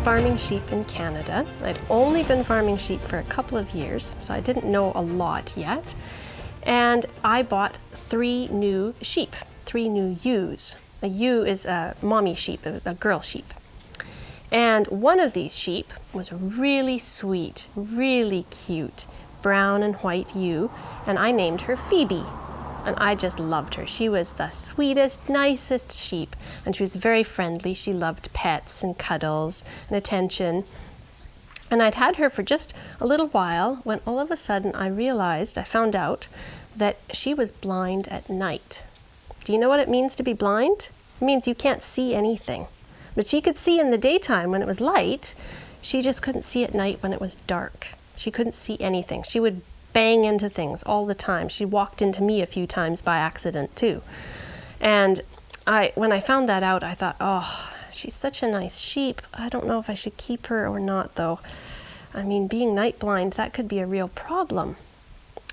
farming sheep in Canada. I'd only been farming sheep for a couple of years, so I didn't know a lot yet. And I bought 3 new sheep, 3 new ewes. A ewe is a mommy sheep, a girl sheep. And one of these sheep was really sweet, really cute, brown and white ewe, and I named her Phoebe. And I just loved her. She was the sweetest, nicest sheep, and she was very friendly. She loved pets and cuddles and attention. And I'd had her for just a little while when all of a sudden I found out that she was blind at night. Do you know what it means to be blind? It means you can't see anything. But she could see in the daytime when it was light. She just couldn't see at night when it was dark. She couldn't see anything. She would bang into things all the time. She walked into me a few times by accident too. And when I found that out, I thought, oh, she's such a nice sheep. I don't know if I should keep her or not though. I mean, being night blind, that could be a real problem.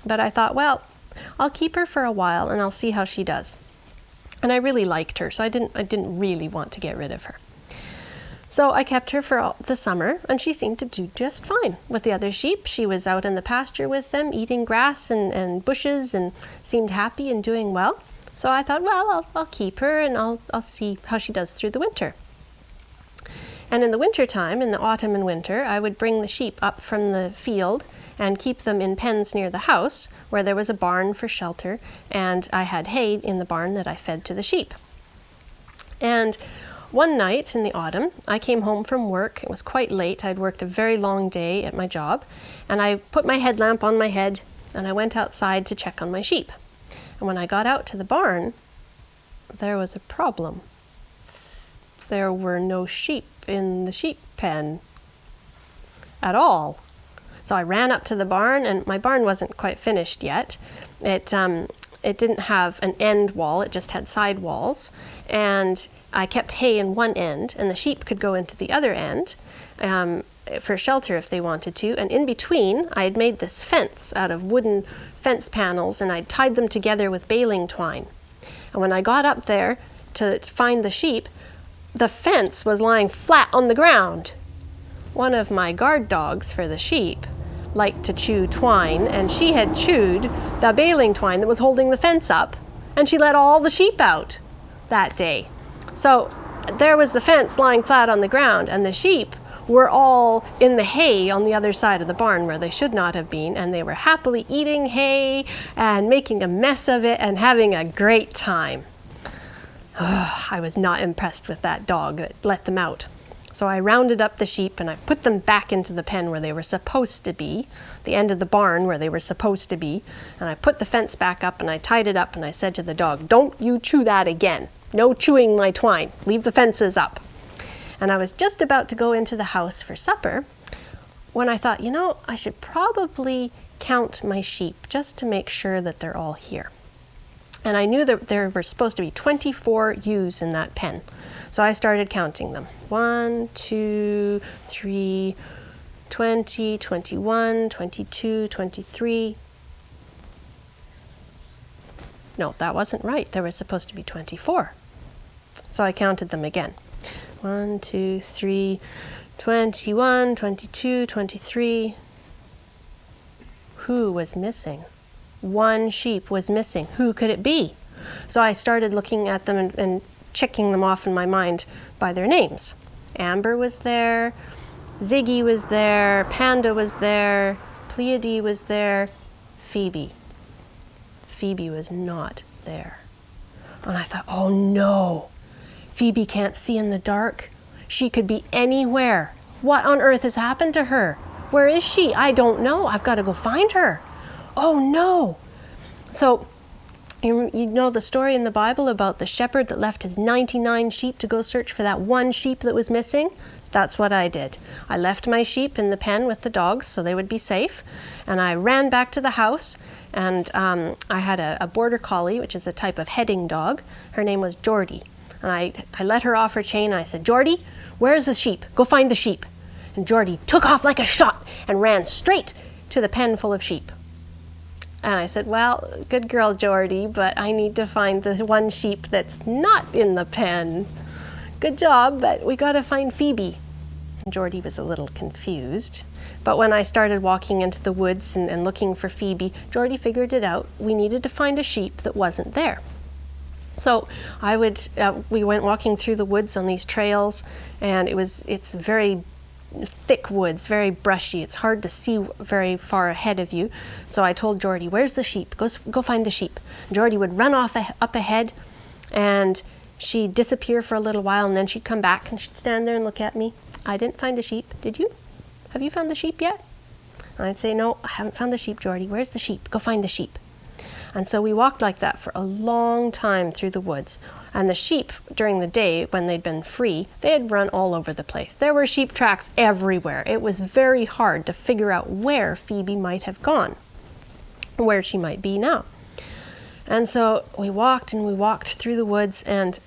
But I thought, well, I'll keep her for a while and I'll see how she does. And I really liked her, so I didn't really want to get rid of her. So I kept her for the summer, and she seemed to do just fine with the other sheep. She was out in the pasture with them, eating grass and bushes, and seemed happy and doing well. So I thought, well, I'll keep her, and I'll see how she does through the winter. And in the winter time, in the autumn and winter, I would bring the sheep up from the field and keep them in pens near the house, where there was a barn for shelter, and I had hay in the barn that I fed to the sheep. And one night in the autumn, I came home from work. It was quite late. I'd worked a very long day at my job, and I put my headlamp on my head, and I went outside to check on my sheep. And when I got out to the barn, there was a problem. There were no sheep in the sheep pen at all. So I ran up to the barn, and my barn wasn't quite finished yet. It didn't have an end wall, it just had side walls. And I kept hay in one end, and the sheep could go into the other end for shelter if they wanted to. And in between, I had made this fence out of wooden fence panels, and I'd tied them together with baling twine. And when I got up there to find the sheep, the fence was lying flat on the ground. One of my guard dogs for the sheep liked to chew twine, and she had chewed the baling twine that was holding the fence up, and she let all the sheep out that day. So there was the fence lying flat on the ground, and the sheep were all in the hay on the other side of the barn where they should not have been, and they were happily eating hay and making a mess of it and having a great time. I was not impressed with that dog that let them out. So I rounded up the sheep and I put them back into the pen where they were supposed to be, the end of the barn where they were supposed to be, and I put the fence back up and I tied it up, and I said to the dog, "Don't you chew that again. No chewing my twine. Leave the fences up." And I was just about to go into the house for supper when I thought, I should probably count my sheep just to make sure that they're all here. And I knew that there were supposed to be 24 ewes in that pen. So I started counting them. 1, 2, 3, 20, 21, 22, 23. No, that wasn't right. There were supposed to be 24. So I counted them again. 1, 2, 3, 21, 22, 23. Who was missing? One sheep was missing. Who could it be? So I started looking at them and checking them off in my mind by their names. Amber was there, Ziggy was there, Panda was there, Pleiade was there, Phoebe. Phoebe was not there. And I thought, oh no, Phoebe can't see in the dark. She could be anywhere. What on earth has happened to her? Where is she? I don't know. I've got to go find her. Oh no. So you know the story in the Bible about the shepherd that left his 99 sheep to go search for that one sheep that was missing? That's what I did. I left my sheep in the pen with the dogs so they would be safe, and I ran back to the house, and I had a border collie, which is a type of heading dog. Her name was Geordie. And I let her off her chain, and I said, "Geordie, where's the sheep? Go find the sheep." And Geordie took off like a shot and ran straight to the pen full of sheep. And I said, "Well, good girl, Geordie, but I need to find the one sheep that's not in the pen. Good job, but we got to find Phoebe." Geordie was a little confused. But when I started walking into the woods and looking for Phoebe, Geordie figured it out. We needed to find a sheep that wasn't there. So we went walking through the woods on these trails, and it's very thick woods, very brushy. It's hard to see very far ahead of you. So I told Geordie, "Where's the sheep? Go find the sheep." Geordie would run off up ahead, and she'd disappear for a little while, and then she'd come back and she'd stand there and look at me. "I didn't find a sheep. Did you? Have you found the sheep yet?" And I'd say, "No, I haven't found the sheep, Geordie. Where's the sheep? Go find the sheep." And so we walked like that for a long time through the woods. And the sheep, during the day, when they'd been free, they had run all over the place. There were sheep tracks everywhere. It was very hard to figure out where Phoebe might have gone, where she might be now. And so we walked and we walked through the woods, and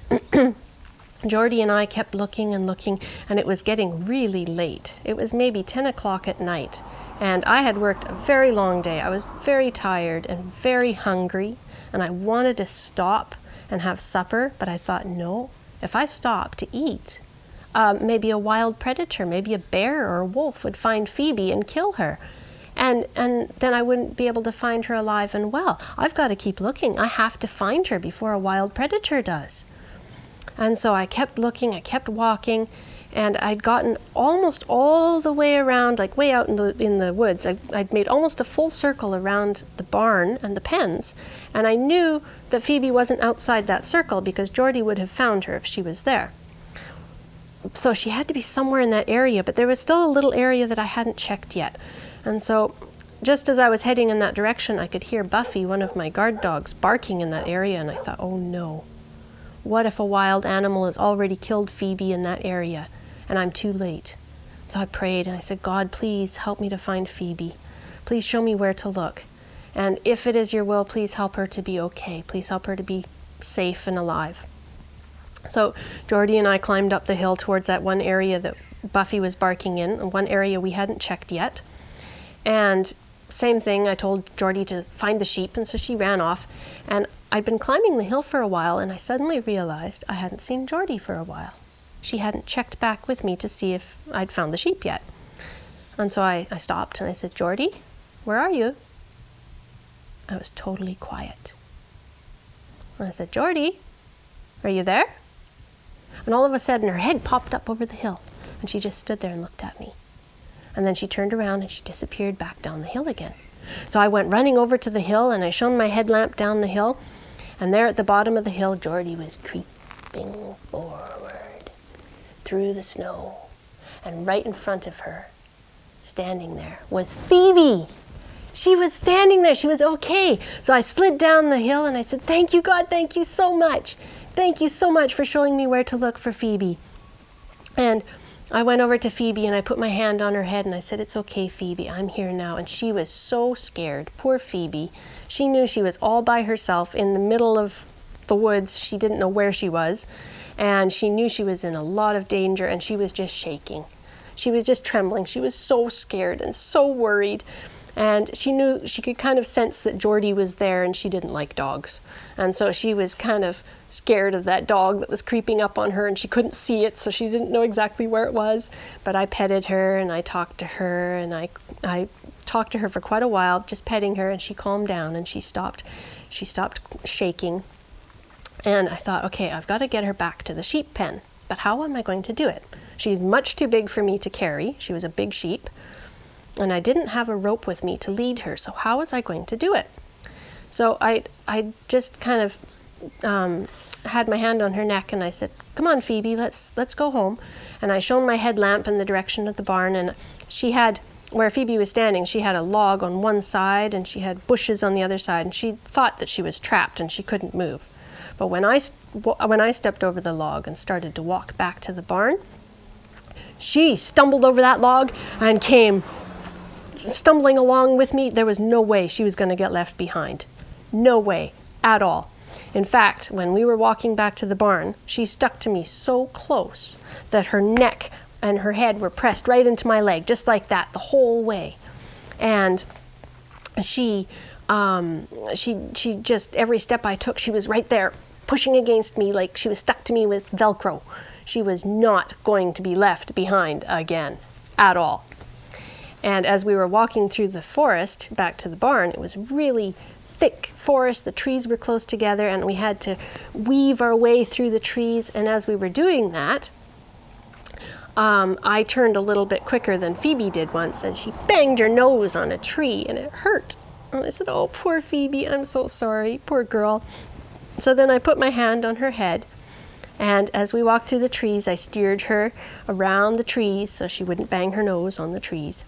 Geordie and I kept looking and looking, and it was getting really late. It was maybe 10 o'clock at night, and I had worked a very long day. I was very tired and very hungry, and I wanted to stop and have supper, but I thought, no, if I stop to eat, maybe a wild predator, maybe a bear or a wolf would find Phoebe and kill her. And then I wouldn't be able to find her alive and well. I've got to keep looking. I have to find her before a wild predator does. And so I kept looking, I kept walking, and I'd gotten almost all the way around, like way out in the woods. I'd made almost a full circle around the barn and the pens, and I knew that Phoebe wasn't outside that circle because Geordie would have found her if she was there. So she had to be somewhere in that area, but there was still a little area that I hadn't checked yet. And so just as I was heading in that direction, I could hear Buffy, one of my guard dogs, barking in that area, and I thought, oh no. What if a wild animal has already killed Phoebe in that area and I'm too late? So I prayed and I said, God, please help me to find Phoebe. Please show me where to look. And if it is your will, please help her to be okay. Please help her to be safe and alive. So Geordie and I climbed up the hill towards that one area that Buffy was barking in, and one area we hadn't checked yet. And same thing, I told Geordie to find the sheep, and so she ran off. And I'd been climbing the hill for a while, and I suddenly realized I hadn't seen Geordie for a while. She hadn't checked back with me to see if I'd found the sheep yet. And so I stopped and I said, Geordie, where are you? I was totally quiet. And I said, Geordie, are you there? And all of a sudden her head popped up over the hill, and she just stood there and looked at me. And then she turned around and she disappeared back down the hill again. So I went running over to the hill, and I shone my headlamp down the hill, and there at the bottom of the hill, Geordie was creeping forward through the snow, and right in front of her, standing there, was Phoebe. She was standing there. She was okay. So I slid down the hill and I said, thank you, God, thank you so much. Thank you so much for showing me where to look for Phoebe. And I went over to Phoebe and I put my hand on her head and I said, it's okay, Phoebe, I'm here now. And she was so scared. Poor Phoebe. She knew she was all by herself in the middle of the woods. She didn't know where she was. And she knew she was in a lot of danger, and she was just shaking. She was just trembling. She was so scared and so worried. And she knew, she could kind of sense that Geordie was there, and she didn't like dogs. And so she was kind of scared of that dog that was creeping up on her, and she couldn't see it, so she didn't know exactly where it was. But I petted her and I talked to her, and I talked to her for quite a while, just petting her, and she calmed down and she stopped shaking. And I thought, okay, I've got to get her back to the sheep pen. But how am I going to do it? She's much too big for me to carry. She was a big sheep. And I didn't have a rope with me to lead her, so how was I going to do it? So I just kind of had my hand on her neck, and I said, come on, Phoebe, let's go home. And I shone my headlamp in the direction of the barn, and she had, where Phoebe was standing, she had a log on one side, and she had bushes on the other side, and she thought that she was trapped and she couldn't move. But when I stepped over the log and started to walk back to the barn, she stumbled over that log and came stumbling along with me. There was no way she was going to get left behind. No way at all. In fact, when we were walking back to the barn, she stuck to me so close that her neck and her head were pressed right into my leg, just like that, the whole way. And she just, every step I took, she was right there, pushing against me like she was stuck to me with Velcro. she was not going to be left behind again at all. And as we were walking through the forest back to the barn, it was really thick forest. The trees were close together and we had to weave our way through the trees. And as we were doing that, I turned a little bit quicker than Phoebe did once, and she banged her nose on a tree and it hurt. And I said, "Oh, poor Phoebe, I'm so sorry, poor girl." So then I put my hand on her head, and as we walked through the trees, I steered her around the trees so she wouldn't bang her nose on the trees.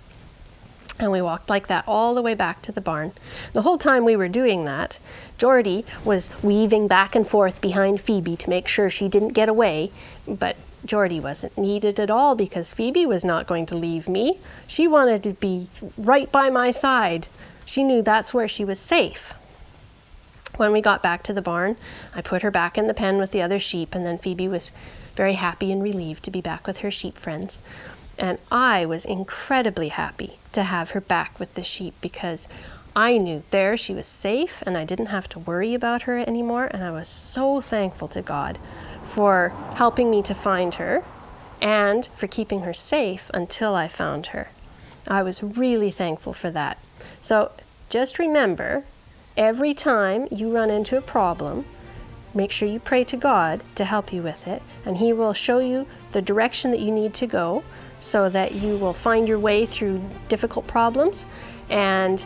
And we walked like that all the way back to the barn. The whole time we were doing that, Geordie was weaving back and forth behind Phoebe to make sure she didn't get away, but Geordie wasn't needed at all because Phoebe was not going to leave me. She wanted to be right by my side. She knew that's where she was safe. When we got back to the barn, I put her back in the pen with the other sheep, and then Phoebe was very happy and relieved to be back with her sheep friends. And I was incredibly happy to have her back with the sheep because I knew there she was safe and I didn't have to worry about her anymore. And I was so thankful to God for helping me to find her and for keeping her safe until I found her. I was really thankful for that. So just remember, every time you run into a problem, make sure you pray to God to help you with it, and He will show you the direction that you need to go so that you will find your way through difficult problems. And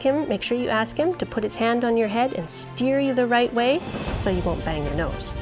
make sure you ask Him to put His hand on your head and steer you the right way so you won't bang your nose.